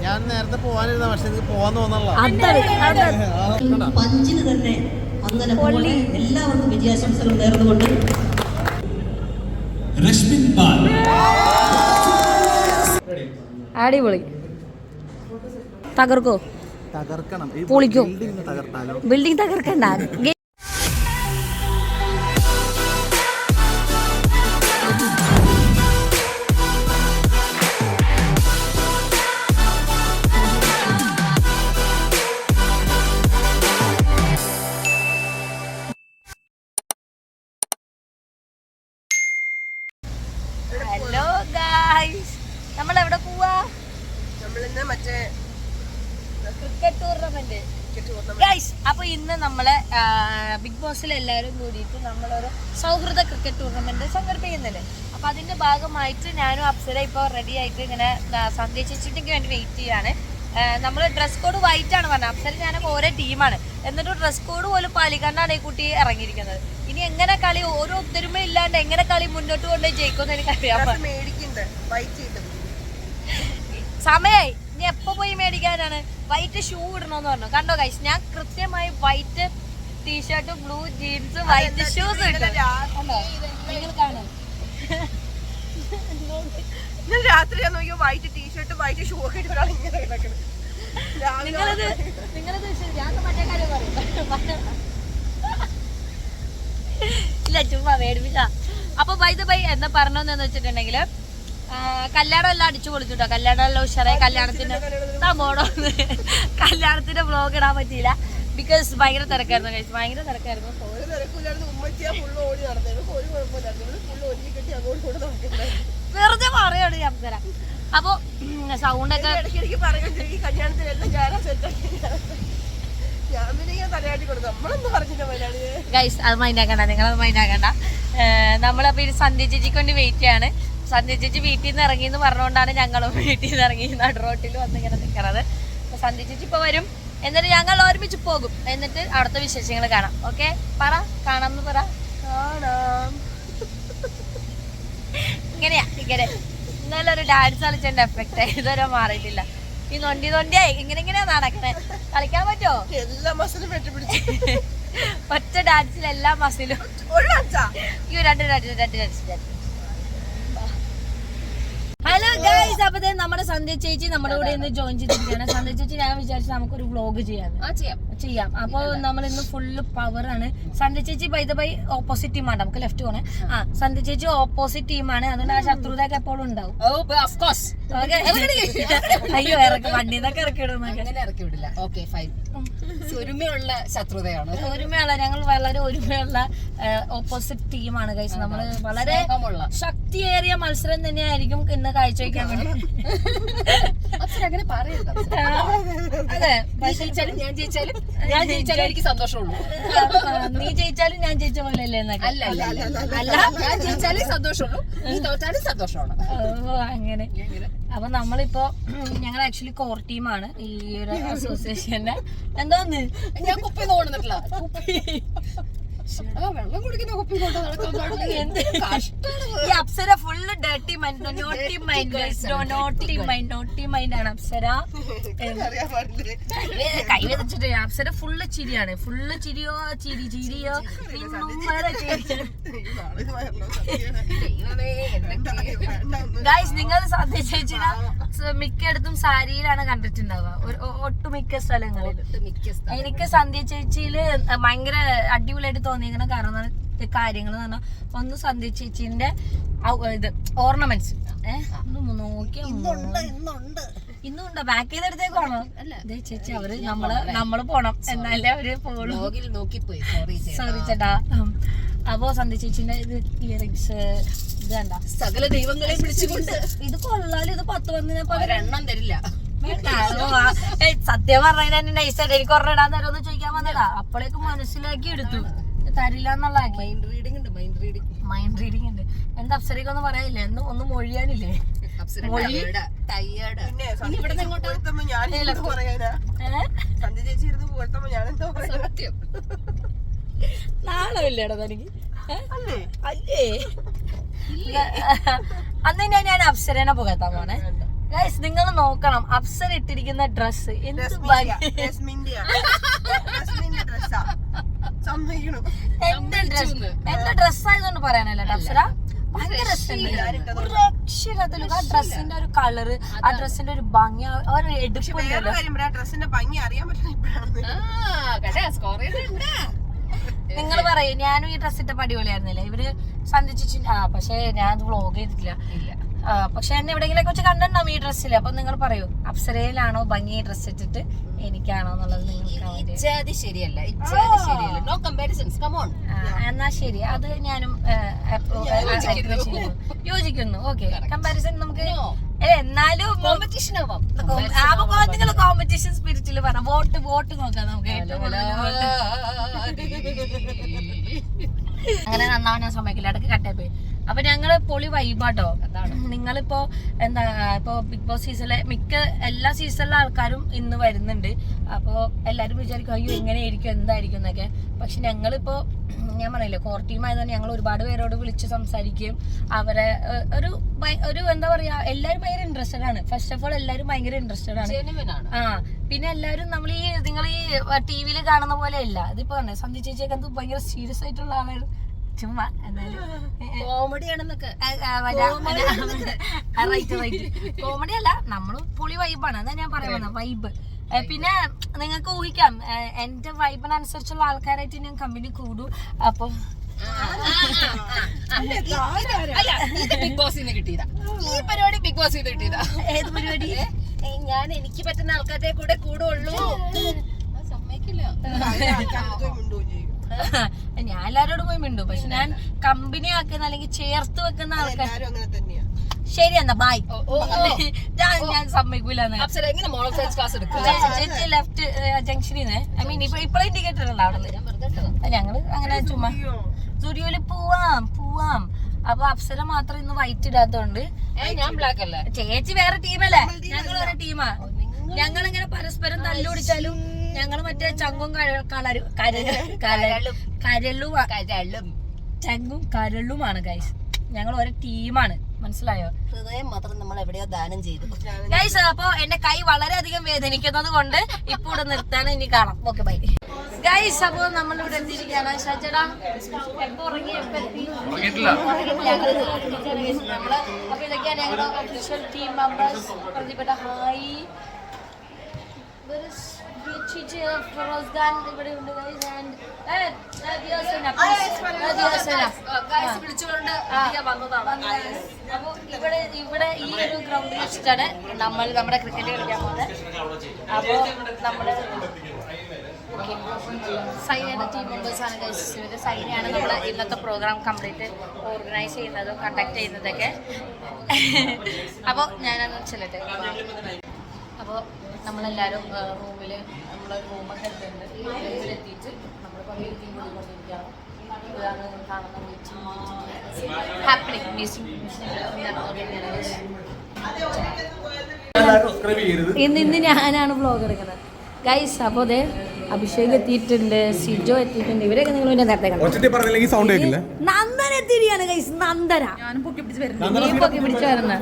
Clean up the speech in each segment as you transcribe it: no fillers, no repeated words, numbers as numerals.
ഞാൻ നേരത്തെ പോവാനിരുന്ന പക്ഷെ എനിക്ക് പോവാൻ തോന്നല്ല. പഞ്ചിന് തന്നെ അങ്ങനെ എല്ലാവർക്കും വിജയാശംസകൾ നേർന്നുകൊണ്ട് അടിപൊളി. തകർക്കോ? തകർക്കണം. പൊളിക്കോ? തകർത്താലോ? ബിൽഡിംഗ് തകർക്കണ്ട. ഹലോ ഗായ്സ്, നമ്മൾ എവിടെ പോവാ? നമ്മളിന്ന് മറ്റേ ക്രിക്കറ്റ് ടൂർണമെന്റ് ഗൈസ്. അപ്പൊ ഇന്ന് നമ്മള് ബിഗ് ബോസിൽ എല്ലാവരും കൂടിയിട്ട് നമ്മളൊരു സൗഹൃദ ക്രിക്കറ്റ് ടൂർണമെന്റ് സംഘടിപ്പിക്കുന്നില്ലേ. അപ്പൊ അതിന്റെ ഭാഗമായിട്ട് ഞാനും അപ്സര ഇപ്പൊ റെഡി ആയിട്ട് ഇങ്ങനെ സന്ധ്യ ചേച്ചിക്ക് വേണ്ടി വെയിറ്റ് ചെയ്യാണ്. നമ്മൾ ഡ്രസ് കോഡ് വൈറ്റ് ആണ് പറഞ്ഞത്. അപ്സര ഞാനൊക്കെ ഓരോ ടീമാണ്, എന്നിട്ട് ഡ്രസ് കോഡ് പോലും പാലിക്കാണ്ടാണ് ഈ കുട്ടി ഇറങ്ങിയിരിക്കുന്നത്. ഇനി എങ്ങനെ കളി ഓരോ ഒത്തൊരുമ ഇല്ലാണ്ട് എങ്ങനെ കളി മുന്നോട്ട് കൊണ്ട് ജയിക്കുമെന്ന് എനിക്കറിയാം. സമയായി, ഇനി എപ്പോ പോയി മേടിക്കാനാണ്? വൈറ്റ് ഷൂ ഇടണമെന്ന് പറഞ്ഞു. കണ്ടോ ഗൈസ്, ഞാൻ കൃത്യമായി white t shirt, blue jeans, white shoes ഇട്ടു. നിങ്ങൾ കാണാം, രാത്രി നോക്കിയോ വൈറ്റ് ടീഷർട്ട് വൈറ്റ് ഷൂ ഒക്കെ ഇട്ടൊരാൾ ഇങ്ങനെ കിടക്കണം. നിങ്ങളത് ഞാൻ മറ്റേ കാര്യം പറയും. ഇല്ല, ചുമ്മാ മേടിപ്പിച്ച. അപ്പൊ ബൈ എന്താ പറഞ്ഞതെന്ന് വെച്ചിട്ടുണ്ടെങ്കിൽ കല്യാണം എല്ലാം അടിച്ചു പൊളിച്ചിട്ടോ. കല്യാണം എല്ലാം ഉഷാറായി. കല്യാണത്തിന്റെ വ്ലോഗ് ഇടാൻ പറ്റിയില്ല, ബിക്കോസ് ഭയങ്കര തിരക്കായിരുന്നു കഴിച്ചു. ഭയങ്കര തിരക്കായിരുന്നു. വെറുതെ പറയാണ് ഞാൻ തരാം. അപ്പൊ സൗണ്ടൊക്കെ ഗൈസ് അത് മൈൻഡാക്കണ്ട, നിങ്ങളത് മൈൻഡാക്കണ്ട. നമ്മളപ്പോ ഇത് സന്ധ്യ ചേച്ചിക്ക് വേണ്ടി വെയിറ്റ് ചെയ്യാണ്. സന്ധ്യ ചേച്ചി വീട്ടിൽ നിന്ന് ഇറങ്ങി എന്ന് പറഞ്ഞുകൊണ്ടാണ് ഞങ്ങളും വീട്ടിൽ നിന്ന് ഇറങ്ങി നടുറോട്ടിൽ വന്നിങ്ങനെ നിൽക്കണത്. അപ്പൊ സന്ധ്യ ചേച്ചി ഇപ്പൊ വരും, എന്നിട്ട് ഞങ്ങൾ ഒരുമിച്ച് പോകും. എന്നിട്ട് അടുത്ത വിശേഷങ്ങൾ കാണാം. ഓക്കെ, പറ കാണാം എന്ന് പറ. കാണാം. ഇങ്ങനെയാ ഇന്നലെ ഒരു ഡാൻസ് കളിച്ചതിന്റെ എഫക്റ്റ് ഇതുവരെ മാറിയിട്ടില്ല. ഈ നൊണ്ടിയായി ഇങ്ങനെയാ നടക്കണേ. കളിക്കാൻ പറ്റുമോ? എല്ലാ മസിലും വെട്ടിപ്പിടിച്ചു. ഒറ്റ ഡാൻസിൽ എല്ലാ മസിലും. ഈ രണ്ട് ഹലോ ഗൈസ്, അപ്പൊ നമ്മുടെ സന്ധ്യ ചേച്ചി നമ്മുടെ കൂടെ ഇന്ന് ജോയിൻ ചെയ്തിരിക്കുകയാണ്. സന്ധ്യ ചേച്ചി ഞാൻ വിചാരിച്ചു നമുക്കൊരു വ്ലോഗ് ചെയ്യാം. അപ്പൊ നമ്മൾ ഇന്ന് ഫുള്ള് പവർ ആണ്. സന്ധ്യ ചേച്ചി ബൈ ഓപ്പോസിറ്റ് ടീമാണ്. നമുക്ക് ലെഫ്റ്റ് പോണേ. സന്ധ്യ ചേച്ചി ഓപ്പോസിറ്റ് ടീമാണ്, അതുകൊണ്ട് ആ ശത്രുതയൊക്കെ എപ്പോഴും ഉണ്ടാവും. അയ്യോ, വണ്ടിന്നൊക്കെ ഇറക്കിവിടില്ല. ഒരുമയുള്ള ശത്രുതയാണ്. ഞങ്ങൾ വളരെ ഒരുമയുള്ള ഓപ്പോസിറ്റ് ടീമാണ് ഗൈസ്. നമ്മള് വളരെ ശക്തിയേറിയ മത്സരം തന്നെയായിരിക്കും ഇന്ന് കാഴ്ചവെക്കാൻ വേണ്ടി. അങ്ങനെ പറയരുത്. അതെ, ഞാൻ ജയിച്ചാലും എനിക്ക് സന്തോഷമുള്ളൂ. നീ ജയിച്ചാലും ഞാൻ ജയിച്ച പോലെ അല്ലേ? അല്ല, ഞാൻ ജയിച്ചാലേ സന്തോഷമുള്ളൂ, നീ തോറ്റാലും സന്തോഷമാണ്. അങ്ങനെ. അപ്പൊ നമ്മളിപ്പോ ഞങ്ങൾ ആക്ച്വലി കോർ ടീമാണ് ഈ ഒരു അസോസിയേഷന്റെ. എന്താന്ന് ഞാൻ കുപ്പി തോന്നുന്നിട്ടില്ല. വെള്ളം കുടിക്കുന്ന കുപ്പി കൊണ്ട് ഈ Apsara full dirty mind, naughty mind ആണ് അപ്സര. കൈ വെച്ചിട്ട് അപ്സര ഫുള്ള് ചിരിയാണ്. ഫുള്ള് ചിരിയോ. ഗൈസ്, നിങ്ങൾ സന്ധ്യ ചേച്ചിനെ മിക്കയിടത്തും സാരിയിലാണ് കണ്ടിട്ടുണ്ടാവുക, ഒട്ടുമിക്ക സ്ഥലങ്ങളിൽ. എനിക്ക് സന്ധ്യ ചേച്ചിയില് ഭയങ്കര അടിപൊളിയായിട്ട് തോന്നിയിരിക്കുന്ന കാര്യങ്ങൾ എന്ന് പറഞ്ഞാൽ, ഒന്ന് സന്ധ്യ ചേച്ചിന്റെ ഇത് ഓർണമെന്റ്സ് നോക്കിയാ ഇന്നുണ്ടോ? ബാക്ക് ചെയ്തെടുത്തേക്കാണോ? ചേച്ചി അവര് നമ്മള് പോണം, എന്നാലേ അവര് പോളൂ. സോറി ചേട്ടാ. അപ്പോ സന്ധ്യ ചേച്ചിന്റെ ഇത് ഇയറിങ്സ് ഇത് കണ്ട, സകല ദൈവങ്ങളെ പിടിച്ചുകൊണ്ട് ഇത് കൊള്ളാലും ഇത് 10 വന്നിനെ എണ്ണം തരില്ല. സത്യം പറഞ്ഞാൽ തന്നെ നൈസായിട്ട് എനിക്ക് ഒരെണ്ണം ഇടാൻ തരുമെന്ന് ചോദിക്കാൻ വന്നതാ. അപ്പോഴേക്കും മനസ്സിലാക്കി എടുത്തു തരില്ല എന്നുള്ള. മൈൻഡ് റീഡിങ് ഉണ്ട്. എന്താ അപ്സരക്കൊന്നും പറയാനില്ല, ഒന്നും മൊഴിയാനില്ലേ? നാളെ ഇല്ലേടാ തനിക്ക്? അല്ലേ അന്ന് ഞാൻ അപ്സരനെ പുകത്താൻ പോണേ. ഗൈസ് നിങ്ങൾ നോക്കണം അപ്സര ഇട്ടിരിക്കുന്ന ഡ്രസ് എന്ത് എന്റെ ഡ്രസ് ആയതുകൊണ്ട് പറയാനല്ല അപ്സര ഭയങ്കര രക്ഷയില്ലാത്ത ആ ഡ്രസ്സിന്റെ ഒരു കളറ് ആ ഡ്രസ്സിന്റെ ഒരു ഭംഗി ഒരു എടുപ്പില്ലല്ലോ. നിങ്ങൾ പറയും ഞാനും ഈ ഡ്രസ് ഇട്ട അടിപൊളിയായിരുന്നില്ലേ ഇവര് സന്ധിച്ചു. പക്ഷെ ഞാൻ അത് വ്ളോഗ് ചെയ്തിട്ടില്ല. പക്ഷെ എന്നെ എവിടെയെങ്കിലും വെച്ച് കണ്ടിട്ടുണ്ടാവും ഈ ഡ്രസ്സിൽ. അപ്പൊ നിങ്ങൾ പറയൂ അപ്സരയിലാണോ ഭംഗി ഡ്രസ് ഇട്ടിട്ട് എനിക്കാണോ എന്നുള്ളത് നിങ്ങൾക്ക് ശരിയല്ല. No comparisons. Come on. എന്നാ ശരി അത് ഞാനും യോജിക്കുന്നു. ഓക്കെ കമ്പാരിസൺ നമുക്ക് എന്നാലും കോമ്പറ്റീഷൻ ആവാം. നിങ്ങൾ കോമ്പറ്റീഷൻ സ്പിരിറ്റിൽ പറഞ്ഞ വോട്ട് നോക്കാം നമുക്ക് ഏറ്റവും കൂടുതൽ അങ്ങനെ നന്നാവാൻ ഞാൻ സമ്മതിക്കില്ല. ഇടയ്ക്ക് കട്ടേ പോയി. അപ്പൊ ഞങ്ങള് പൊളി വൈബാട്ടോ. നിങ്ങളിപ്പോ എന്താ ഇപ്പൊ ബിഗ് ബോസ് സീസണിലെ എല്ലാ സീസണിലെ ആൾക്കാരും ഇന്ന് വരുന്നുണ്ട്. അപ്പൊ എല്ലാരും വിചാരിക്കും അയ്യോ എങ്ങനെയായിരിക്കും എന്തായിരിക്കും എന്നൊക്കെ. പക്ഷെ ഞങ്ങളിപ്പോ ഞാൻ പറയില്ലേ കോർ ടീം ആയതുകൊണ്ട് ഞങ്ങൾ ഒരുപാട് പേരോട് വിളിച്ച് സംസാരിക്കുകയും അവരെ ഒരു എന്താ പറയാ എല്ലാരും ഭയങ്കര ഇൻട്രസ്റ്റഡ് ആണ്. ഫസ്റ്റ് ഓഫ് ഓൾ എല്ലാരും ഭയങ്കര ഇൻട്രസ്റ്റഡ് ആണ്. പിന്നെ എല്ലാരും നിങ്ങൾ ഈ ടിവിയിൽ കാണുന്ന പോലെ അല്ല. ഇതിപ്പോ സന്ധി ചേച്ചിയൊക്കെ അത് ഭയങ്കര സീരിയസ് ആയിട്ടുള്ള ആളാണ്. ചുമ്മാ എന്നാലും കോമഡി ആണെന്നൊക്കെ കോമഡി അല്ല നമ്മള് പൊളി വൈബാണ് എന്നാ ഞാൻ പറയുന്നത് വൈബ്. പിന്നെ നിങ്ങൾക്ക് ഊഹിക്കാം എന്റെ വൈബിനനുസരിച്ചുള്ള ആൾക്കാരായിട്ട് ഞാൻ കമ്പനി കൂടും. അപ്പൊ ബിഗ് ബോസിന്ന് കിട്ടിയതാ ഈ പരിപാടി. ബിഗ് ബോസ് കിട്ടിയതാ. ഏത് പരിപാടി? ഞാൻ എനിക്ക് പറ്റുന്ന ആൾക്കാരുടെ കൂടെ കൂടുള്ളൂ. സമ്മതിക്കില്ല. ഞാൻ എല്ലാരോടും പോയി മിണ്ടു. പക്ഷെ ഞാൻ കമ്പനി ആക്കുന്ന അല്ലെങ്കിൽ ചേർത്ത് വെക്കുന്ന ആൾക്കാർ ശരി എന്നാ ബൈ ഞാൻ സമ്മതിക്കൂല. ലെഫ്റ്റ് ജംഗ്ഷനിൽ നിന്ന് ഐ മീൻ ഇപ്പോഴും ഇൻഡിക്കേറ്റർ അല്ല അവിടെ ഞങ്ങള് അങ്ങനെ ചുമ്മാ സ്റ്റുഡിയോയില് പോവാം. അപ്പൊ അപ്സര മാത്രം ഇന്ന് വൈറ്റ് ഇടാത്തോണ്ട് ഞാൻ ബ്ലാക്ക് അല്ലേ. ചേച്ചി വേറെ ടീമല്ലേ ഞങ്ങൾ വേറെ ടീമാ. ഞങ്ങളിങ്ങനെ പരസ്പരം തല്ലുപിടിച്ചാലും ഞങ്ങള് മറ്റേ ചങ്കും ചങ്കും കരളുമാണ് ഗൈസ്. ഞങ്ങൾ ഒരു ടീമാണ് മനസ്സിലായോ. ഹൃദയം മാത്രം നമ്മൾ എവിടെയോ ദാനം ചെയ്തു ഗൈസ്. അപ്പൊ എന്റെ കൈ വളരെയധികം വേദനിക്കുന്നത് കൊണ്ട് ഇപ്പൊ ഇവിടെ നിർത്താൻ ഇനി കാണാം. Okay bye guys. അപ്പൊ നമ്മളിവിടെ എത്തിയിരിക്കുകയാണ്. ഷാച്ചേടാ എപ്പോ ഉറങ്ങി എപ്പോ എത്തി? അപ്പൊ ഇതൊക്കെയാണ് ഞങ്ങളുടെ ഒഫീഷ്യൽ ടീം മെമ്പേഴ്സ്. പ്രതിപ്പെട്ട ഹായ് ഫിറോസ്ഖാൻ ഇവിടെ ഉണ്ട് ഗൈസ്. വിളിച്ചുകൊണ്ട് അപ്പൊ ഇവിടെ ഈ ഒരു ഗ്രൗണ്ടിൽ വെച്ചിട്ടാണ് നമ്മുടെ ക്രിക്കറ്റ് കളിക്കാൻ പോകുന്നത്. അപ്പൊ നമ്മള് സൈനയുടെ ടീം മെമ്പേഴ്സാണ് ഗൈസ്. ഇവര് സൈനയാണ് നമ്മുടെ ഇന്നത്തെ പ്രോഗ്രാം കംപ്ലീറ്റ് ഓർഗനൈസ് ചെയ്യുന്നതും കണ്ടക്ട് ചെയ്യുന്നതൊക്കെ. അപ്പോൾ ഞാനത് ചെല്ലട്ടെ. അപ്പോൾ നമ്മളെല്ലാവരും റൂമിൽ നമ്മളൊരു റൂമൊക്കെ എടുത്തിട്ടുണ്ട്. റൂമിലെത്തിയിട്ട് നമ്മൾ കുറേ ടീം കൊണ്ടിരിക്കുകയാണ്. ഇതാണ് കാണുന്ന മീറ്റിംഗ് ഹാപ്പനിങ് മീറ്റിംഗ് ഇന്ന് ഞാനാണ് വ്ളോഗ് എടുക്കുന്നത് ഗൈസ്. അപ്പോൾ അതെ അഭിഷേക് എത്തിയിട്ടുണ്ട്, സിജോ എത്തിയിട്ടുണ്ട്. ഇവരൊക്കെ നിങ്ങൾ പിന്നെ നേരത്തെ കണ്ടു. നന്ദന എത്തിയിരിക്കുകയാണ് ഗൈസ്. നന്ദന പൊക്കി പിടിച്ചു വരുന്ന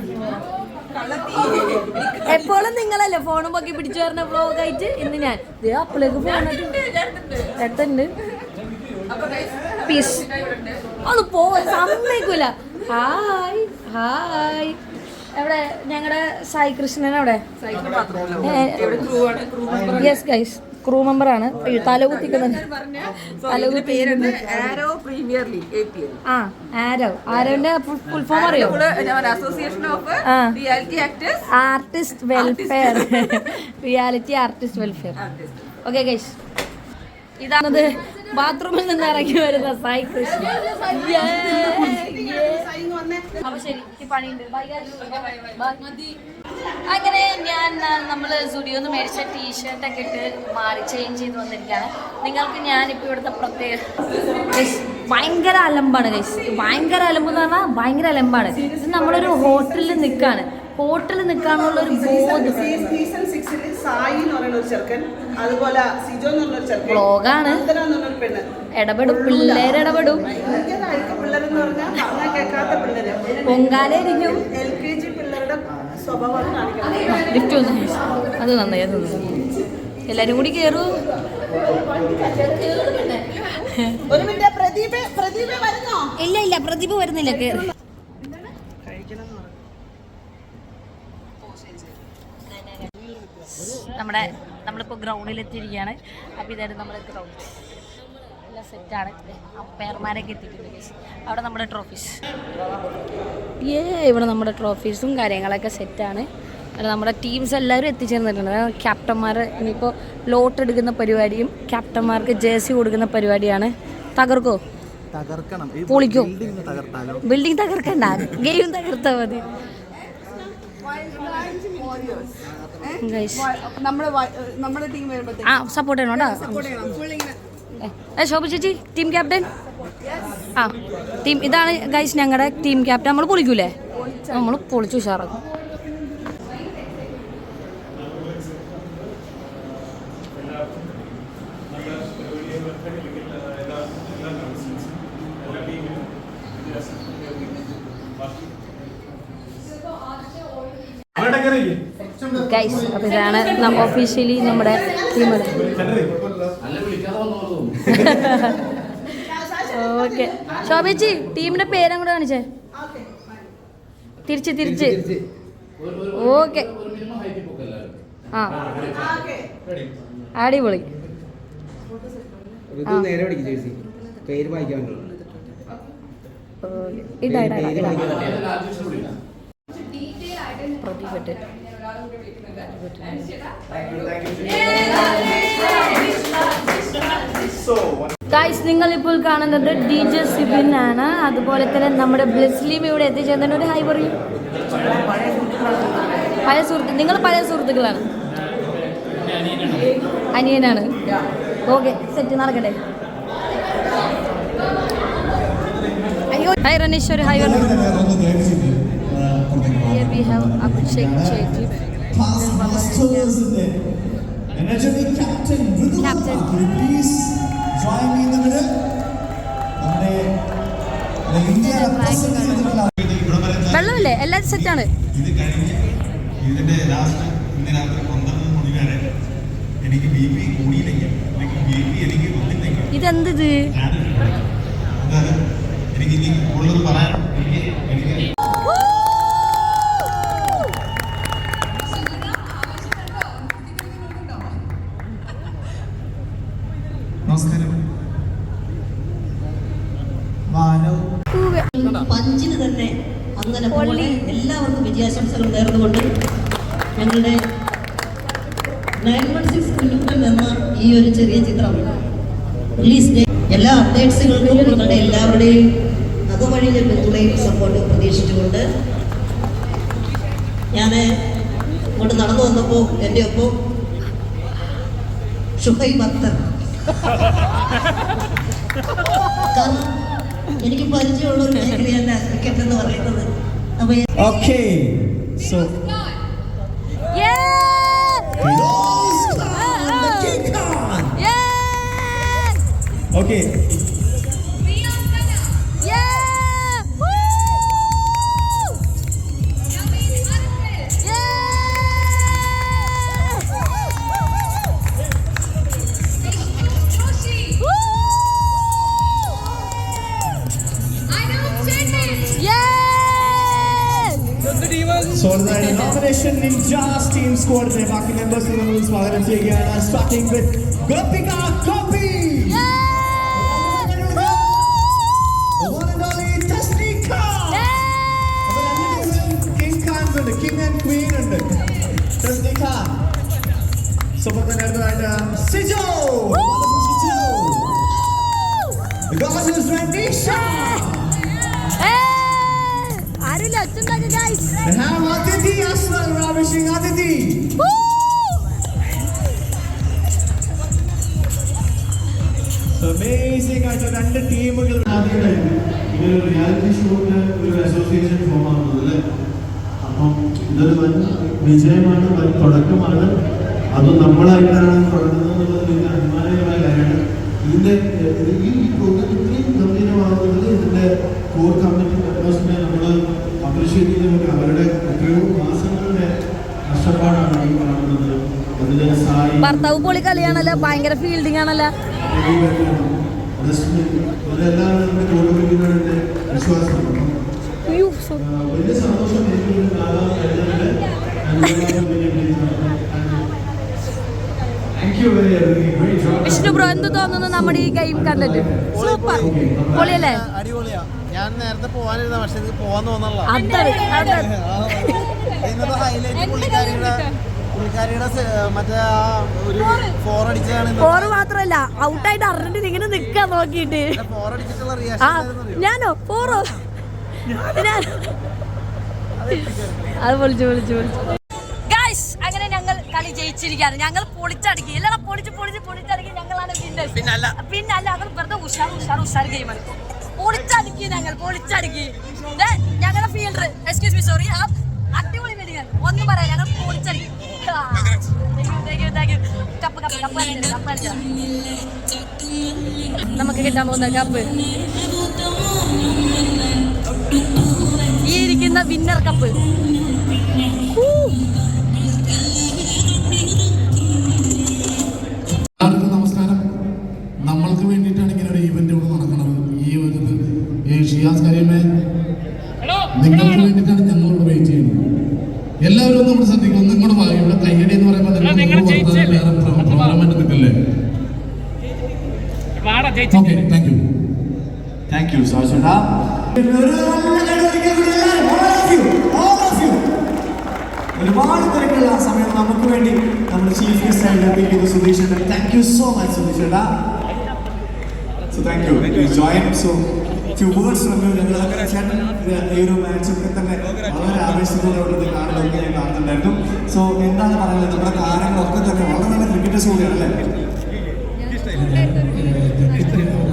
എപ്പോഴും നിങ്ങളല്ലേ ഫോണും പൊക്കി പിടിച്ചു വരുന്ന വ്ളോഗ് ആയിട്ട് ഇന്ന് ഞാൻ അപ്പോഴേക്ക് ഫോൺ എടുത്തുണ്ട്. പീസ് അത് സമ്മതിക്കൂല. ഹായ് എവിടെ ഞങ്ങളുടെ സായി കൃഷ്ണൻ അവിടെ? യെസ് ഗൈസ് ക്രൂ മെമ്പറാണ്. തലകുത്തിക്കുന്നത് ആരോന്റെ ഫുൾ ഫോം അറിയോ? Artist welfare reality artist welfare. Okay guys ഇതാണത് ബാത്റൂമിൽ നിന്ന് ഇറങ്ങി വരുന്ന സായി കൃഷ്ണ. അപ്പൊ ശരി പണിയുണ്ട്. അങ്ങനെ നമ്മള് സ്റ്റുഡിയോന്ന് മേടിച്ച ടീഷർട്ടൊക്കെ ഇട്ട് മാറി ചേഞ്ച് ചെയ്ത് വന്നിരിക്കുകയാണ്. നിങ്ങൾക്ക് ഞാനിപ്പോൾ ഇവിടുത്തെ പ്രത്യേക ഭയങ്കര അലമ്പാണ് ഗൈസ്. ഭയങ്കര അലമ്പ് എന്ന് പറഞ്ഞാൽ ഭയങ്കര അലമ്പാണ്. ഇത് നമ്മളൊരു ഹോട്ടലിൽ നിൽക്കുകയാണ്. ഹോട്ടലിൽ നിൽക്കാനുള്ളൊരു ബോധം. ബ്ലോഗാണ്. ഇടപെടും പിള്ളേരിടപെടും. പിള്ളേരെന്ന് പറഞ്ഞാൽ പറഞ്ഞാൽ കേൾക്കാത്ത പിള്ളേര്. പൊങ്കാലായിരിക്കും. LKG പിള്ളേരുടെ സ്വഭാവമാണ് കാണിക്കുന്നത്. ലിഫ്റ്റ് വന്നു. അത് നന്നായി, അത് നന്നായി. എല്ലാരും കൂടി കേറൂ. ഒരു മിനിറ്റ്, പ്രദീപ വരുന്നോ? ഇല്ല പ്രദീപ് വരുന്നില്ല. കേറി. നമ്മളിപ്പോൾ ഗ്രൗണ്ടിലെത്തിയിരിക്കുകയാണ്. അപ്പോൾ ഇതായിരുന്നു നമ്മുടെ ഗ്രൗണ്ട്. എല്ലാം സെറ്റാണ്. അമ്പയർമാരൊക്കെ എത്തിയിട്ടുണ്ട്. അവിടെ നമ്മുടെ ട്രോഫീസ്, ഇവിടെ നമ്മുടെ ട്രോഫീസും കാര്യങ്ങളൊക്കെ സെറ്റാണ്. നമ്മുടെ ടീംസ് എല്ലാവരും എത്തിച്ചേർന്നിട്ടുണ്ട്. ക്യാപ്റ്റന്മാർ ഇനിയിപ്പോൾ ലോട്ട് എടുക്കുന്ന പരിപാടിയും ക്യാപ്റ്റന്മാർക്ക് ജേഴ്സി കൊടുക്കുന്ന പരിപാടിയാണ്. തകർക്കോ? തകർക്കണം. പൊളിക്കോ? ബിൽഡിംഗ് തകർക്കണ്ട, ഗെയിം തകർത്താൽ മതി. നമ്മുടെ ടീം സപ്പോർട്ട് ചെയ്യണോട്ടാ. ശോഭ ചേച്ചി ടീം ക്യാപ്റ്റൻ. ടീം ഇതാണ് ഗൈസ് ഞങ്ങളുടെ ടീം ക്യാപ്റ്റൻ. നമ്മൾ പൊളിക്കൂലേ? നമ്മൾ പൊളിച്ചു ഉഷാറാക്കും. ഗൈസ് അപ്പോൾ ഇതാണ് ഒഫീഷ്യലി നമ്മുടെ ടീം. ഓക്കെ ശോഭേച്ചി ടീമിന്റെ പേരും കൂടെ കാണിച്ചേ. തിരിച്ച് ഓക്കെ. അടിപൊളി. പ്രതിപെട്ട് ഗൈസ് നിങ്ങളിപ്പോൾ കാണുന്നത് DJ സിബിൻ ആണ്. അതുപോലെ തന്നെ നമ്മുടെ ബ്ലിസ്ലിം ഇവിടെ എത്തിച്ചേർന്ന ഒരു ഹൈ പറയും. പഴയ സുഹൃത്ത്, നിങ്ങൾ പഴയ സുഹൃത്തുക്കളാണ്. അനിയനാണ്. ഓക്കെ സെറ്റ് നടക്കട്ടെ. അയ്യോ ഹൈ റനീഷ് ഒരു ഹൈ പറഞ്ഞു. Here we have Abhishek Chetty. Energetic captain Ritu, please join me in the middle. വെള്ളമില്ലേ? എല്ലാവരും സെറ്റാണ്. ഇതിന്റെ ലാസ്റ്റ് ഇന്ന് രാത്രി 12 മണി വരെ എനിക്ക് BP കൂടിയില്ലെങ്കിൽ എനിക്ക് വന്നില്ലെങ്കിൽ ഇതെന്ത് എനിക്ക് ഇനി ഉള്ളത് പറയാൻ എനിക്ക് പഞ്ചിന് തന്നെ അങ്ങനെ പോലെ എല്ലാവർക്കും വിജയാശംസകൾ നേർന്നുകൊണ്ട് ഞങ്ങളുടെ 916 കുഞ്ഞുട്ടൻ എന്ന ഈ ഒരു ചെറിയ ചിത്രം റിലീസ് ഡേ എല്ലാ അപ്ഡേറ്റ്സുകൾക്കും നിങ്ങളുടെ എല്ലാവരുടെയും അകവഴിഞ്ഞ പിന്തുണയും സപ്പോർട്ടും പ്രതീക്ഷിച്ചുകൊണ്ട് ഞാൻ ഇങ്ങോട്ട് നടന്നു വന്നപ്പോൾ എൻ്റെ ഒപ്പം ഷുഹൈബ് അക്തർ, കാരണം എനിക്ക് പരിചയമുള്ള ഒരു മേഖലയല്ല ക്രിക്കറ്റ് എന്ന് പറയുന്നത്. Okay, so okay. So the nomination Ninjas team squad the ബാക്കി members നമ്മൾ സ്വാഗതം ചെയ്യുകയാണ്. Starting with Gopika Gopi. The one and only Tasnika. King Khans ഉണ്ട്, King and Queen ഉണ്ട്. Tasnika. സുഹൃത്തുക്കളായിട്ട് Sijo. The gorgeous Ranisha. And have Aditi Aslan ravishing Aditi. So amazing ആയിട്ട് രണ്ട് ടീമുകൾ ഇതൊരു റിയാലിറ്റി ഷോയുടെ ഒരു അസോസിയേഷൻ ഫോമാണുള്ളത് അല്ലേ? അപ്പം ഇതൊരു വൻ വിജയമാണ്, വൻ തുടക്കമാണ്. അതും നമ്മളായിട്ടാണ് തുടങ്ങുന്നത് എന്നുള്ളത് വലിയ അഭിമാനകരമായ കാര്യമാണ്. ഇതിൻ്റെ ഈ പ്രോഗ്രാം ഇത്രയും ഗംഭീരമാകുന്നത് ഇതിൻ്റെ കോർ കമ്മിറ്റി മെമ്പേഴ്സിനെ നമ്മൾ അപ്രീഷിയേറ്റ് ചെയ്യുന്നവർക്ക് അവരുടെ എത്രയോ മാസങ്ങളുടെ കഷ്ടപ്പാടാണ് ഈ കാണുന്നത്. അതിലെ സായി ഭർത്താവ് പൊളി കളിയാണല്ലോ, ഭയങ്കര ഫീൽഡിംഗ് ആണല്ലോ. ഇതെല്ലാം നമ്മുടെ കോർ കമ്മിറ്റിയുടെ വിശ്വാസമാണ്. വലിയ സന്തോഷം എനിക്ക് കാണാൻ കഴിഞ്ഞതിൽ. വിഷ്ണു ബ്രോ എന്ത് തോന്നുന്നു നമ്മുടെ ഈ ഗെയിം കണ്ടിട്ട്? സൂപ്പർ, പൊളിയല്ലേ? അടിപൊളിയാ. ഞാൻ നേരത്തെ പോകാനിരുന്ന, പക്ഷെ എനിക്ക് പോകാൻ തോന്നല്ല. ഇന്നത്തെ ഹൈലൈറ്റ് പുള്ളിക്കാരിയുടെ മറ്റേ ആ ഒരു 4 അടിച്ചതാണ്. 4 മാത്രല്ല, ഔട്ടായിട്ട് അറിഞ്ഞിട്ട് ഇങ്ങനെ നിക്കാൻ നോക്കിയിട്ട് 4 അടിച്ചിട്ടുള്ള റിയാക്ഷൻ ഞാനോ 4 അത് വിളിച്ചു ഗൈസ്. അങ്ങനെ ഞങ്ങൾ കളി ജയിച്ചിരിക്കുകയാണ്. ഞങ്ങൾ പൊളിച്ചടക്കി, എല്ലാം പൊളിച്ചടക്കി. ഞങ്ങളാണ് പിന്നല്ല ഞങ്ങൾ വെറുതെ ഉഷാർ ഗെയിമാണ്. പൊളിച്ചടക്കി, ഞങ്ങളുടെ ഫീൽഡർ, എക്സ്ക്യൂസ് മീ, സോറി, അടിപൊളി വെടിയാണ്. ഒന്നും പറയാം, ഞങ്ങൾ പൊളിച്ചടക്കി. കപ്പ് നമുക്ക് കിട്ടാൻ പോകുന്ന കപ്പ്, ഈ ഇരിക്കുന്ന വിന്നർ കപ്പ്. എല്ലാവർക്കും നമസ്കാരം. നമ്മൾക്ക് വേണ്ടിയിട്ടാണ് ഇങ്ങനെ ഒരു ഈവന്റ് ഇവിടെ നടക്കുന്നത്. ഈ ഒരു ഷിയാസ് കരീമെ, നിങ്ങൾക്ക് വേണ്ടിയിട്ടാണ് ഞങ്ങളിവിടെ വെയിറ്റ് ചെയ്യുന്നത്. എല്ലാവരും ഒന്ന് നമ്മൾ ശ്രദ്ധിക്കും. ഒന്നും കൂടെ പറയും, ഇവിടെ കയ്യടി എന്ന് പറയുമ്പോൾ പ്രോഗ്രാമായിട്ട് നിൽക്കില്ലേ? ഓക്കെ, താങ്ക് യു സാജുടാ. ഒരുപാട് തിരക്കുള്ള സമയത്ത് നമുക്ക് വേണ്ടി നമ്മുടെ ചീഫ് ഗസ്റ്റ് ആയിട്ട് എത്തിയിരിക്കുന്നു സുധീഷേട്ടൻ. താങ്ക് യു സോ മച്ച് സുധീഷേട്ടാ. So thank you join. So few words പറഞ്ഞു. ഞങ്ങൾ ചേട്ടൻ ഈ ഒരു മാച്ചൊക്കെ തന്നെ വളരെ ആവേശത്തോടെ കാണുന്നതൊക്കെ ഞാൻ കാണുന്നുണ്ടായിരുന്നു. സോ എന്താണ് പറയുന്നത്, നമ്മുടെ താരങ്ങളൊക്കെ തന്നെ വളരെ നല്ല ക്രിക്കറ്റേഴ്സ് കൂടിയാണ് അല്ലേ?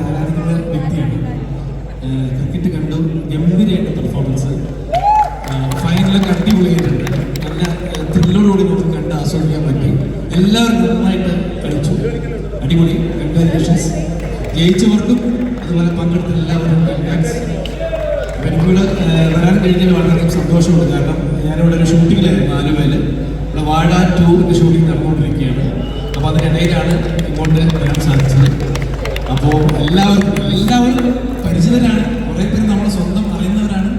ആരാധിക്കുന്ന വ്യക്തിയാണ്. ക്രിക്കറ്റ് കണ്ടു, ഗംഭീരമായിട്ട് പെർഫോമൻസ്. ഫൈനലൊക്കെ അടിപൊളിയായിട്ടുണ്ട്. നല്ല ത്രില്ലോടുകൂടി നമുക്ക് കണ്ട് ആസ്വദിക്കാൻ പറ്റി. എല്ലാവരും നന്നായിട്ട് കളിച്ചു, അടിപൊളി. കൺഗ്രാജുലേഷൻസ് ജയിച്ചവർക്കും അതുപോലെ പങ്കെടുത്ത എല്ലാവരും കൺഗ്രാറ്റ്സ്. എനിക്കിവിടെ വരാൻ കഴിഞ്ഞാൽ വളരെയധികം സന്തോഷമുണ്ട്. കാരണം ഞാനിവിടെ ഒരു ഷൂട്ടിങ്ങിലായിരുന്നു ആലുവയിൽ. ഇവിടെ വാഴ 2 ഷൂട്ടിംഗ് നടന്നുകൊണ്ടിരിക്കുകയാണ്. അപ്പോൾ അതിനിടയിലാണ് ഇങ്ങോട്ട് വരാൻ സാധിച്ചത്. അപ്പോൾ എല്ലാവരും പരിചിതരാണ്. കുറേ പേര് നമ്മുടെ സ്വന്തം അറിയുന്നവരാണ്,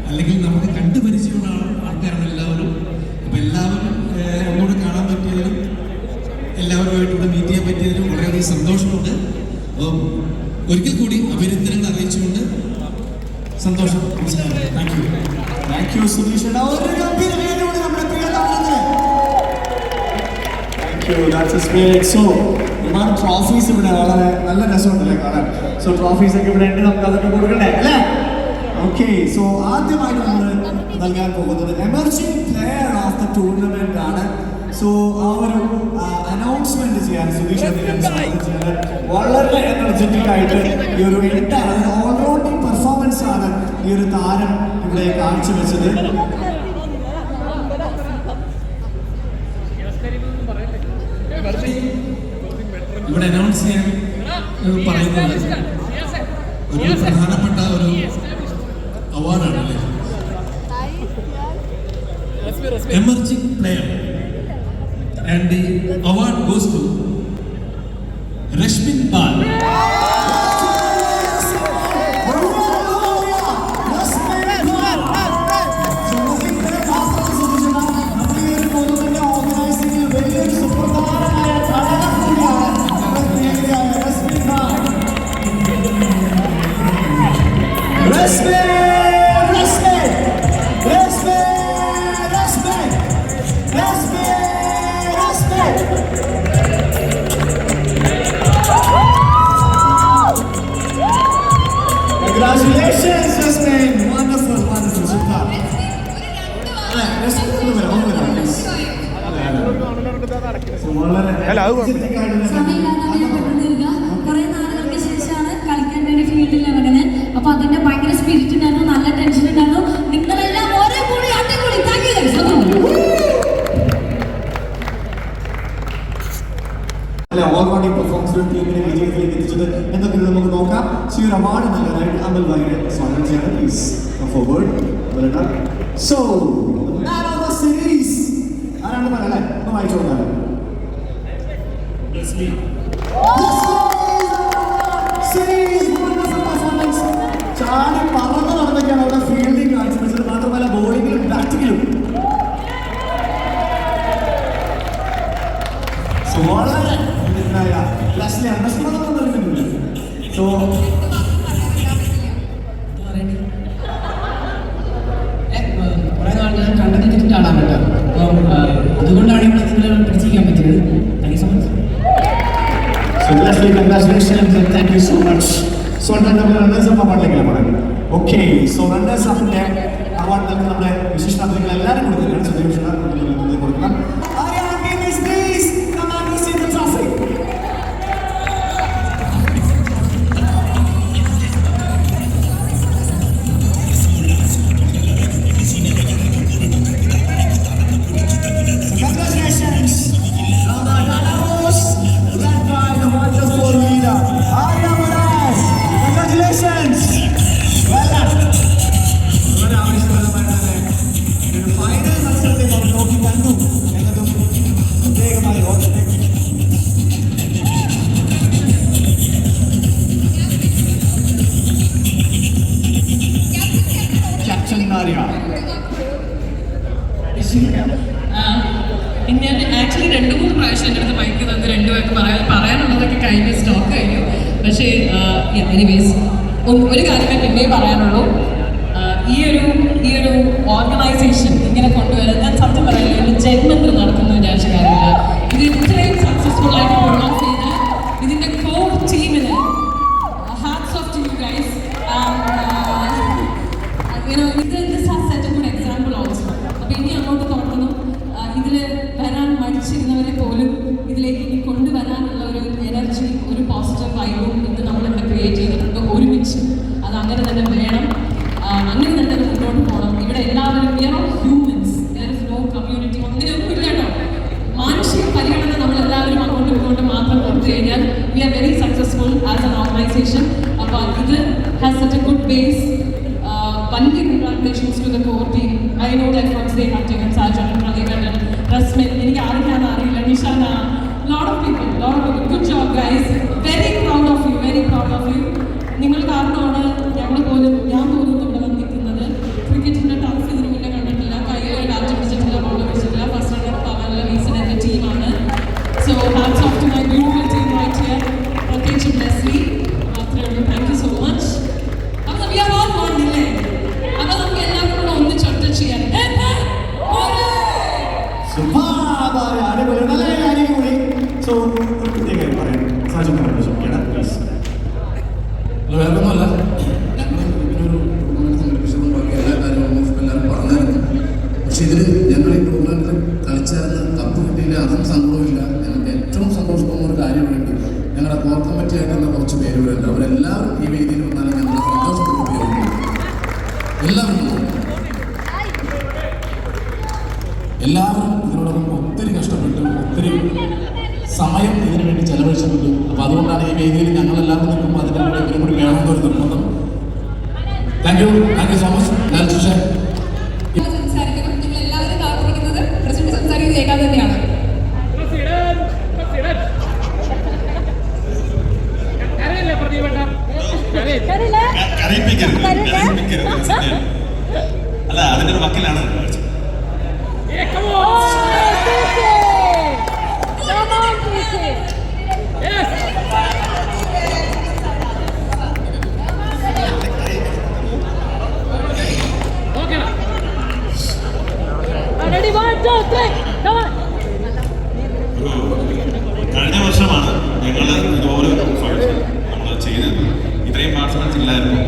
അല്ലെങ്കിൽ നമുക്ക് കണ്ടു പരിചയമുള്ള ആൾക്കാരാണ് എല്ലാവരും. അപ്പോൾ എല്ലാവരും ഒന്നുകൂടെ കാണാൻ പറ്റിയതിലും എല്ലാവരുമായിട്ട് ഇവിടെ മീറ്റ് ചെയ്യാൻ പറ്റിയതിലും വളരെയധികം സന്തോഷമുണ്ട്. ഒരിക്കൽ കൂടി അഭിനന്ദനങ്ങൾ അറിയിച്ചുകൊണ്ട് സന്തോഷം. താങ്ക് യു സുധീഷേട്ടാ. ഒരു ഗംഭീര വേദിയോടെ നമ്മുടെ പ്രിയതാരങ്ങളെ. Thank you, that's a spirit. So ഒരുപാട് ട്രോഫീസ് ഇവിടെ വളരെ നല്ല രസമുണ്ടല്ലേ കാണാൻ. സോ ട്രോഫീസ് ഒക്കെ ഇവിടെ ഉണ്ട്, നമുക്ക് അതൊക്കെ കൊടുക്കണ്ടേ അല്ലേ? ഓക്കെ, സോ ആദ്യമായിട്ട് നമ്മൾ നൽകാൻ പോകുന്നത് emerging player of the tournament ആണ്. സോ ആ ഒരു അനൗൺസ്മെന്റ് ചെയ്യാൻ സുധീഷേട്ടനെ ഞാൻ സ്വാഗതം ചെയ്യാൻ. വളരെ എനർജറ്റിക് ആയിട്ട് ഈ ഒരു ഓൾറൗണ്ടിങ് പെർഫോമൻസ് ആണ് ഈ ഒരു താരം ഇവിടെ കാഴ്ചവെച്ചത്. ഇവിടെ അനൗൺസ് ചെയ്യാൻ പറയുന്നത് ഒരു പ്രധാനപ്പെട്ട ഒരു അവാർഡാണ് അല്ലേ? Emerging player. And the award goes to Rashmin Pal. Congratulations, Jasmine. Wonderful, wonderful. Super. കുറെ നാളുകൾക്ക് ശേഷമാണ് കളിക്കാൻ വേണ്ടി ഫീൽഡിൽ ഇറങ്ങുന്നത്. അപ്പൊ അതിന്റെ ഭയങ്കര സ്പിരിറ്റ് ഉണ്ടായിരുന്നു, നല്ല ടെൻഷൻ ഉണ്ടായിരുന്നു. നിങ്ങളെല്ലാം ഒരേ കൂടി അടിപൊളി. Thank you. ഓൾറൗണ്ടിങ് പെർഫോമൻസ് ടീമിനെ വിജയത്തിലേക്ക് എത്തിച്ചു. സ്വീകരിച്ചത് എന്നൊക്കെ നമുക്ക് നോക്കാം. സോ ഈ ഒരു അവാർഡ് നൽകാനായിട്ട് അമൽ ഭായിയെ സ്വാഗതം ചെയ്യണം. Please come forward. So man of the series ആരാണ് പറയാ? ഒന്ന് വായിച്ചു കൊടുക്കാം. ചാടി പറന്ന് നടന്നൊക്കെയാണ് അവിടെ ഫീൽഡിംഗ് കാഴ്ചവെച്ചത്. മാത്രമല്ല ബോളിങ്ങിലും ബാറ്റിങ്ങിലും വളരെ സോ കുറെ നാൾ ഞാൻ കണ്ടതിന്റെ ആളാണ് കേട്ടോ. അപ്പം അതുകൊണ്ടാണ് ഇവിടെ നിങ്ങൾ പിടിച്ചിരിക്കാൻ പറ്റിയത്. Thank you so much. So lastly, congratulations and thank you so much. So runners up അവാർഡിലേക്കാണ് പറയുന്നത്. ഓക്കെ, സോ റണ്ണേഴ്സ് അപ്പിന്റെ അവാർഡ് നൽകുന്ന നമ്മുടെ വിശിഷ്ട അതിഥികൾ എല്ലാവരും കൊടുക്കുകയാണ്. കൊടുക്കണം. ഞാൻ ആക്ച്വലി 2-3 പ്രാവശ്യം എൻ്റെ അടുത്ത് മൈക്ക് തന്ന് രണ്ടുപേർക്ക് പറയാനുള്ളതൊക്കെ കഴിഞ്ഞ് സ്റ്റോക്ക് കഴിഞ്ഞു. പക്ഷേ എനിവേസ് ഒരു കാര്യമേ പിന്നെയും പറയാനുള്ളൂ. ഈ ഒരു ഓർഗനൈസേഷൻ ഇങ്ങനെ കൊണ്ടുവരാൻ ഞാൻ സത്യം പറയാനുള്ള ഒരു ജന്മത്തിൽ നടക്കുന്നു വിചാരിച്ച കാര്യമില്ല. ഇത് ഇത്രയും സക്സസ്ഫുൾ ആയിട്ട് പുൾ ഓഫ് ചെയ്ത് ഇതിൻ്റെ കോർ ടീമിന് hats off to you guys. This has set A good example also. അപ്പോൾ ഇനി അങ്ങോട്ട് തുറക്കുന്നു. ഇതിൽ വരാൻ മടിച്ചിരുന്നവരെ പോലും ഇതിലേക്ക് ഇനി കൊണ്ടുവരാനുള്ള ഒരു എനർജി, ഒരു പോസിറ്റീവ് വൈബും ഇത് നമ്മളിവിടെ ക്രിയേറ്റ് ചെയ്തിട്ടുണ്ട് ഒരുമിച്ച്. അത് അങ്ങനെ തന്നെ വേണം, അങ്ങനെ തന്നെ മുന്നോട്ട് പോകണം. ഇവിടെ എല്ലാവരും we are all humans, there is no community, അങ്ങനെയൊന്നും ഇല്ല കേട്ടോ. മാനുഷിക പരിഗണന നമ്മളെല്ലാവരും അങ്ങോട്ടും ഇങ്ങോട്ടും മാത്രം കൊടുത്തു കഴിഞ്ഞാൽ we are very successful as an organisation. അപ്പോൾ ഇത് has such a good base. വലിയ congratulations to the core team. I know the efforts they have taken. Sajan, പ്രതികടൻ, റസ്മിൻ, എനിക്ക് ആർക്കാണെന്ന് അറിയില്ല, Nishana, lot of people. Good job guys. Very proud of you, very proud of you. നിങ്ങൾ കാരണമാണ് ഞാൻ പോലും ഇവിടെ വന്നിരിക്കുന്നത്. ക്രിക്കറ്റിൻ്റെ ടർഫ് ഇതിന് മുന്നേ കണ്ടിട്ടില്ല, കയ്യിൽ ബാറ്റ് പിടിച്ചിട്ടില്ല, ബോൾ പിടിച്ചിട്ടില്ല. ഫസ്റ്റ് റണ്ണർ പവറിലെ റീസൺ എൻ്റെ ടീമാണ്. So hats off to my beautiful team right here. പ്രത്യേകിച്ച് ബ്ലെസ്ലി മാത്രമേ ഉള്ളൂ. Thank you so much. അപ്പോൾ വി ആർ ഓൾ വൺ ഇല്ലേ? അപ്പോൾ നമുക്ക് എല്ലാവരും കൂടെ ഒന്നിച്ചൊറ്റ ചെയ്യാൻ വേറൊന്നുമല്ല. ഞങ്ങൾ ഇതിനൊരു ടൂർണമെന്റ് സംഘടിപ്പിച്ചതും ബാക്കി എല്ലാ കാര്യങ്ങളും എല്ലാവരും പറഞ്ഞായിരുന്നു. പക്ഷെ ഇതിൽ ഞങ്ങൾ ഈ ടൂർണമെന്റിൽ കളിച്ചായിരുന്നു, കപ്പ് കിട്ടിയില്ല, അതും സങ്കടമില്ല. ഞങ്ങൾക്ക് ഏറ്റവും സന്തോഷമുള്ള ഒരു കാര്യമുണ്ട്, ഞങ്ങളുടെ കോർ കമ്മിറ്റി ആയിട്ടുള്ള കുറച്ച് പേരുകളുണ്ട്. അവരെല്ലാവരും ഈ വേദിയിൽ വന്നാലും ഞങ്ങളുടെ സന്തോഷപ്പെടുകയുള്ളൂ. എല്ലാവരും ഇതിനോടൊപ്പം ഒത്തിരി കഷ്ടപ്പെട്ടു, ഒത്തിരി സമയം ഇതിനു വേണ്ടി ചെലവഴിച്ചിട്ടുണ്ട്. അപ്പോൾ അതുകൊണ്ടാണ് ഈ വേദിയിൽ ഞങ്ങളെല്ലാവരും നിൽക്കുമ്പോൾ അതിൻ്റെ കൂടെ ഇവരും കൂടി വേണമെന്നൊരു നിർബന്ധം. Thank you so much. സംസാരിക്കണം. നിങ്ങൾ എല്ലാവരും കാത്തിരിക്കുന്നത് പ്രസിഡന്റ് സംസാരിക്കുന്നത് കേൾക്കാൻ തന്നെയാണ്. അല്ല, അതിന്റെ ഒരു വക്കീലാണ്. കഴിഞ്ഞ വർഷമാണ് ഞങ്ങൾ ഇതുപോലെ നമ്മൾ ചെയ്തത്. ഇത്രയും പാർട്ടിസിപ്പൻസ് ഇല്ലായിരുന്നു.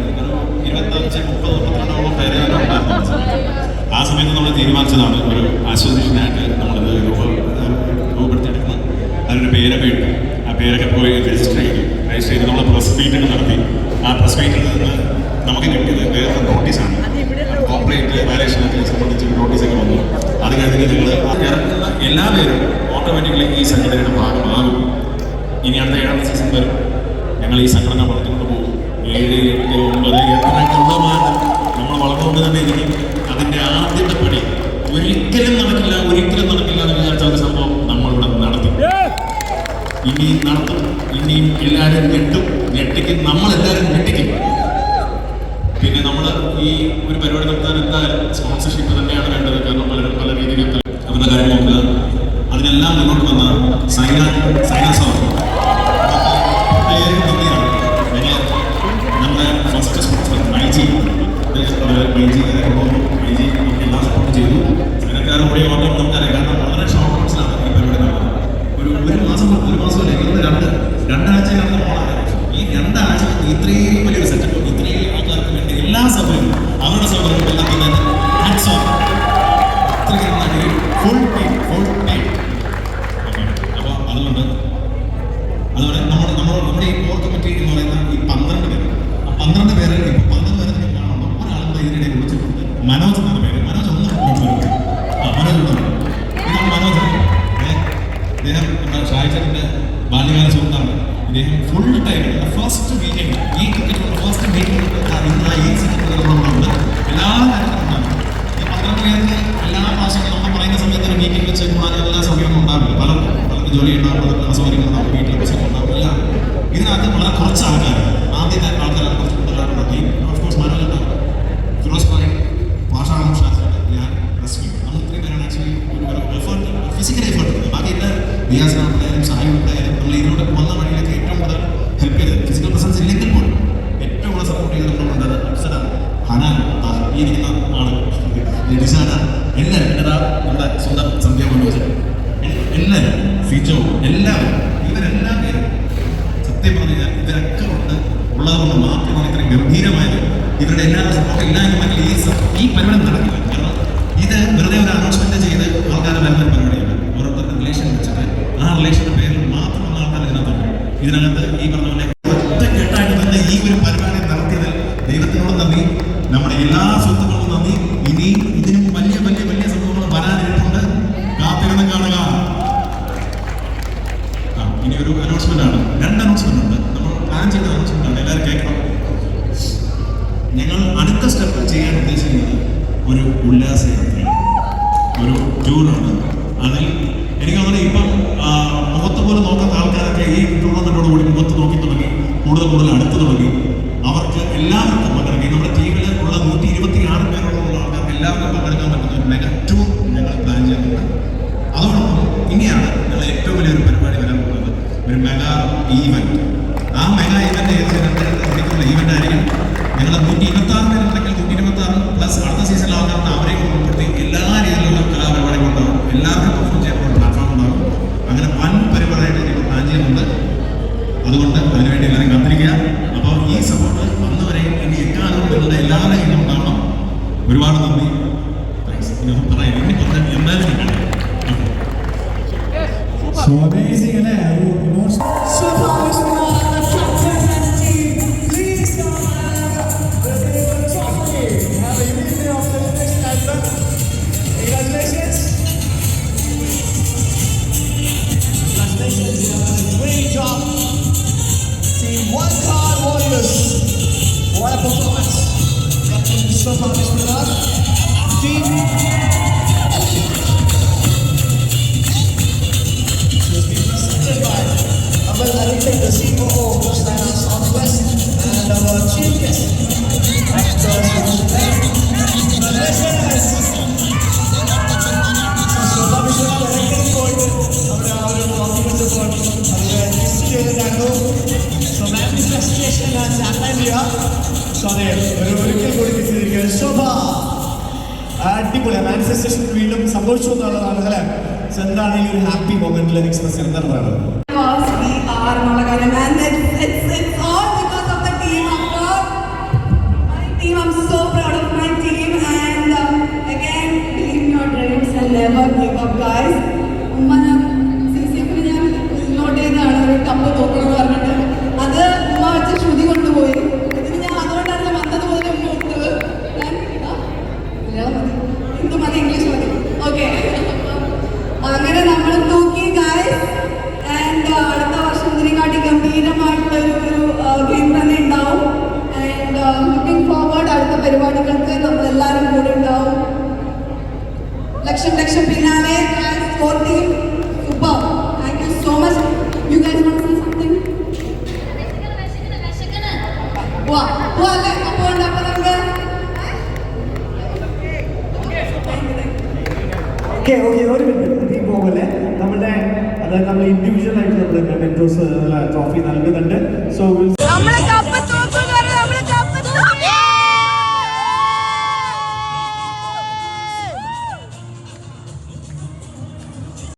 25-30-32 പേരെ ഉണ്ടായിരുന്നു. ആ സമയത്ത് നമ്മൾ തീരുമാനിച്ചതാണ് ഒരു അസോസിയേഷനായിട്ട് നമ്മളിത് രൂപപ്പെടുത്തിയെടുക്കണം. അതിനൊരു പേരൊക്കെ ഇട്ടു. ആ പേരൊക്കെ പോയി രജിസ്റ്റർ ചെയ്ത് നമ്മൾ പ്രസ് മീറ്റൊക്കെ നടത്തി. ആ പ്രസ് മീറ്റിൽ നിന്ന് നമുക്ക് കിട്ടിയത് വേറെ നോട്ടീസാണ്. കോർപ്പറേറ്റ് വയലേഷനൊക്കെ സംബന്ധിച്ച് നോട്ടീസൊക്കെ വന്നു. അത് കഴിഞ്ഞ് ഞങ്ങൾ ഇറങ്ങുന്ന എല്ലാ പേരും ഓട്ടോമാറ്റിക്കലി ഈ സംഘടനയുടെ ഭാഗമാകും. ഇനി അടുത്ത 7ാമത്തെ സീസൺ വരും. ഞങ്ങൾ ഈ സംഘടന വളർത്തുകൊണ്ട് പോകും. 7, 8, 9 എത്ര കള്ളമാനം നമ്മൾ വളർന്നുകൊണ്ട് തന്നെ ഇരിക്കും. അതിൻ്റെ ആദ്യത്തെ പടി ഒരിക്കലും നടക്കില്ല എന്ന് വിചാരിച്ച ഒരു സംഭവം നമ്മളിവിടെ നടത്തി. ഇനിയും നടത്തും. ഇനിയും എല്ലാവരും ഞെട്ടിക്കും. നമ്മളെല്ലാവരും ഞെട്ടിക്കും. പിന്നെ നമ്മൾ ഈ ഒരു പരിപാടി നടത്താൻ എന്തായാലും സ്പോൺസർഷിപ്പ് തന്നെയാണ് വേണ്ടത്. കാരണം പലരും പല രീതിയിൽ അവരുടെ കാര്യം നോക്കുക. അതിനെല്ലാം മുന്നോട്ട് വന്ന സൈന സാർ നമ്മുടെ ഫസ്റ്റ് സ്പോൺസർ ഐജി എല്ലാം സപ്പോർട്ട് ചെയ്തു. സൈനക്കാരും കൂടി മാത്രം നമുക്കറിയാം. കാരണം വളരെ ഷോർട്ട് നോട്ട്സിലാണ് ഈ പരിപാടി നടന്നത്. ഒരു മാസമല്ല രണ്ടാഴ്ച നടന്ന പോണാണ്. ഈ 2 ആഴ്ച ഇത്രയും വലിയൊരു സെറ്റപ്പ്, ഇത്രയും ആൾക്കാർക്ക് വേണ്ടി എല്ലാ സൗകര്യവും അവരുടെ സൗകര്യങ്ങളും എല്ലാം തന്നെ ഹാറ്റ്സ് ഓഫ്. ഇത്രയും നന്നായി ഫുൾ ടൈം. അപ്പോൾ അതുകൊണ്ട് നമ്മുടെ ഈ കോർ കമ്മിറ്റി എന്ന് പറയുന്ന ഈ 12 പേര്, ആ 12 പേരെ ഇപ്പോൾ 12 പേരെ നിങ്ങൾ കാണുമ്പോൾ ഒരാളെന്താ ഇതിനിടെ വിളിച്ചിട്ടുണ്ട്. മനോജ് എന്നാണ് പേര്. മനോജ് ഒന്ന് ഇതാണ് മനോജ്. ഇദ്ദേഹം നമ്മുടെ ഷായിച്ചേട്ടൻ്റെ ബാല്യകാല സുഹൃത്താണ്. ഇദ്ദേഹം ഫുൾ ടൈം ഫസ്റ്റ് മീറ്റിംഗ്, ഈ ക്രിക്കറ്റ് ഫസ്റ്റ് മീറ്റിംഗ് ഇന്ന് ഈ സെക്രട്ടറികളുണ്ട്. എല്ലാ കാര്യത്തിലും ഈ 12 പേർക്ക് എല്ലാ പ്രാവശ്യവും നമ്മൾ പറയുന്ന സമയത്ത് മീറ്റിംഗ് വെച്ച് കൂടാൻ എല്ലാ സമയമൊന്നും ഉണ്ടാവില്ല. പലർക്കും ജോലി ഉണ്ടാവും, പലർക്കും അസൗകര്യങ്ങളുണ്ടാവും, വീട്ടിൽ പ്രശ്നങ്ങളുണ്ടാവും, എല്ലാം. ഇതിനകത്ത് വളരെ കുറച്ച് ആൾക്കാർ, ആദ്യത്തെ ആൾക്കാരാണ് കുറച്ച് കൂടുതലായിട്ടുണ്ടായി. ഓഫ്കോഴ്സ് മനോജുണ്ടാവും, ഫിറോസ് ഭായി, ഭാഷാണ് ഷാജാണ്, ഞാൻ റസ്മി. നമ്മൾ ഇത്രയും പേരാണ് ആക്ച്വലി ഒരു എഫേർട്ട്, ഫിസിക്കൽ എഫേർട്ട് എടുക്കുന്നത്. ബാക്കി എല്ലാ വ്യാസനാണെങ്കിലും സഹായം ഉണ്ടായാലും നമ്മൾ ഇതിനോട് വന്ന വഴിയിലേക്ക് ഏറ്റവും കൂടുതൽ ഹെൽപ്പ് ചെയ്തത് ഫിസിക്കൽ പ്രസൻസ് ഇല്ലെങ്കിൽ പോലും ഏറ്റവും കൂടുതൽ സപ്പോർട്ട് ചെയ്ത് നമ്മളുണ്ടത് അപ്സര, ഹനാൻ, ഈ ഇരിക്കുന്ന ആള്, ഡിസാന, എല്ലാവരും. പിന്നെ നമ്മുടെ സ്വന്തം സന്ധ്യ മനോജ്, എല്ലാവരും, ഫിജോ, എല്ലാവരും, ഇവരെല്ലാം പേരും സത്യം പറഞ്ഞു കഴിഞ്ഞാൽ ഇവരൊക്കെ ഉള്ളത് കൊണ്ട് മാത്രമാണ് ഇത്രയും ഗംഭീരമായത്. ഇവരുടെ എല്ലാവരും സപ്പോർട്ട് ഇല്ല എന്നുണ്ടെങ്കിൽ ഈ പരിപാടി നടക്കില്ല. കാരണം ഇത് വെറുതെ ഒരു അനൗൺസ്മെന്റ് ചെയ്ത് ആൾക്കാരെ വരുന്ന ഒരു പരിപാടിയാണ്. ഓരോരുത്തരുടെ റിലേഷൻ വെച്ചിട്ട് ആ റിലേഷന്റെ പേരിൽ മാത്രമുള്ള ആൾക്കാർ ഇതിനകത്തുണ്ട്. ഇതിനകത്ത് ഈ പറഞ്ഞ പോലെ ഒറ്റക്കെട്ടായിട്ട് തന്നെ ഈ ഒരു പരിപാടി നടത്തിയതിൽ ദൈവത്തിനോട് നന്ദി, നമ്മുടെ എല്ലാ സുഹൃത്തുക്കളോടും നന്ദി. ഇനി ഇതിനും വലിയ വലിയ വലിയ സംഭവങ്ങൾ വരാനിരിപ്പുണ്ട്. കാത്തിരുന്ന് കാണുക. ഇനി ഒരു അനൗൺസ്മെന്റ് ആണ്. 2 അനൗൺസ്മെന്റ് ഉണ്ട്. നമ്മൾ പ്ലാൻ ചെയ്ത അനൗൺസ്മെന്റ് ആണ്. എല്ലാവരും കേൾക്കണം. ഞങ്ങൾ അടുത്ത സ്റ്റെപ്പ് ചെയ്യാൻ ഉദ്ദേശിക്കുന്നത് ഒരു ഉല്ലാസയാത്രയാണ്, ഒരു ടൂറാണ്. അതിൽ എനിക്ക് തോന്നുന്നത് ഇപ്പം മുഖത്ത് പോലും നോക്കാത്ത ആൾക്കാരൊക്കെ ഈ ടൂർണമെന്റോട് കൂടി മുഖത്ത് നോക്കി തുടങ്ങി, കൂടുതൽ അടുത്ത് തുടങ്ങി. അവർക്ക് എല്ലാവർക്കും പങ്കെടുക്കും. നമ്മുടെ ടീമിൽ ഉള്ള 126 പേരോളം ആൾക്കാർക്ക് എല്ലാവർക്കും പങ്കെടുക്കാൻ പറ്റുന്ന ഒരു മെഗാ ടൂർ ഞങ്ങൾ പ്ലാൻ ചെയ്യുന്നുണ്ട്. അതോടൊപ്പം ഇനിയാണ് ഞങ്ങൾ ഏറ്റവും വലിയൊരു പരിപാടി വരാൻ പോകുന്നത്, ഒരു മെഗാ ഈവന്റ്. ആ മെഗാ ഈവന്റ് ഏത് ഈവന്റ് ആയിരിക്കും. ഞങ്ങൾ 126 പേരുണ്ടെങ്കിൽ 126 പ്ലസ് അടുത്ത സീസണിൽ ആൾക്കാർക്ക് അവരെയും ഉൾപ്പെടുത്തി എല്ലാ രീതിയിലുള്ള കലാപരിപാടികളും ഉണ്ടാകും. എല്ലാവർക്കും പെർഫോം ചെയ്യാനുള്ള പ്ലാറ്റ്ഫോം ഉണ്ടാകും. അങ്ങനെ വൻ പരിപാടിയായിട്ട് ഞങ്ങൾ പ്ലാൻ ചെയ്യുന്നുണ്ട്. അതുകൊണ്ട് അതിനുവേണ്ടി എല്ലാവരും കാത്തിരിക്കുക. അപ്പോൾ ഈ സപ്പോർട്ട് അന്ന് വരെ ഇനി എക്കാലവും നിങ്ങളുടെ എല്ലാവരെയും ഉണ്ടാവണം. ഒരുപാട് നന്ദി. പറയാം ഇനി പറഞ്ഞാൽ എന്തായാലും കാണാം. So amazing, and great job, team One Card Warriors. What a performance! Captain Mustafa Bismillah, team. The COO of China Southwest and our chief guest, actors from Japan. Congratulations! So, Babishwara directing court, our documents report, so manifestation has happened here. So, ഒരിക്കൽ കൂടി കിട്ടിയിരിക്കുകയാണ് ശോഭ. അടിപൊളി manifestation വീണ്ടും സംഭവിച്ചു എന്നുള്ളതാണ് അല്ലേ? എന്താണ് ഈ ഒരു ഹാപ്പി മൊമെന്റിൽ എക്സ്പ്രസ് എന്താണ് പറയുന്നത്? And it's all because of the team. My team, I'm so proud of my team. And again, believe in your dreams and never give up, guys. Note ചെയ്താണ് ഒരു കപ്പ് തോക്കണമെന്ന് പറഞ്ഞിട്ട് അത് ഉമ്മ വെച്ച് ശ്രുതി കൊണ്ടുപോയി. ഇതിന് ഞാൻ അതുകൊണ്ടാണ് വന്നത് മുതൽ ഉമ്മ കൊടുത്തത്. ഹിന്ദു മതി, ഇംഗ്ലീഷ് മതി. ഓക്കെ, അങ്ങനെ നമ്മൾ തൂക്കി, ഗായ്സ്. ആൻഡ് അടുത്ത വർഷം ഇതിനെക്കാട്ടി ഗംഭീരം ലക്ഷം പിന്നാലെ score team super. Thank you so much. You guys want to say something? പോവാല്ലേ? അപ്പോൾ നമുക്ക് ഓക്കെ ഒരു മിനിറ്റ് ഈ പോകല്ലേ നമ്മുടെ അതായത് നമ്മൾ ഇൻഡിവിജ്വൽ ആയിട്ട് നമ്മൾ മെന്റോസ് ട്രോഫി നൽകുന്നുണ്ട്. സോ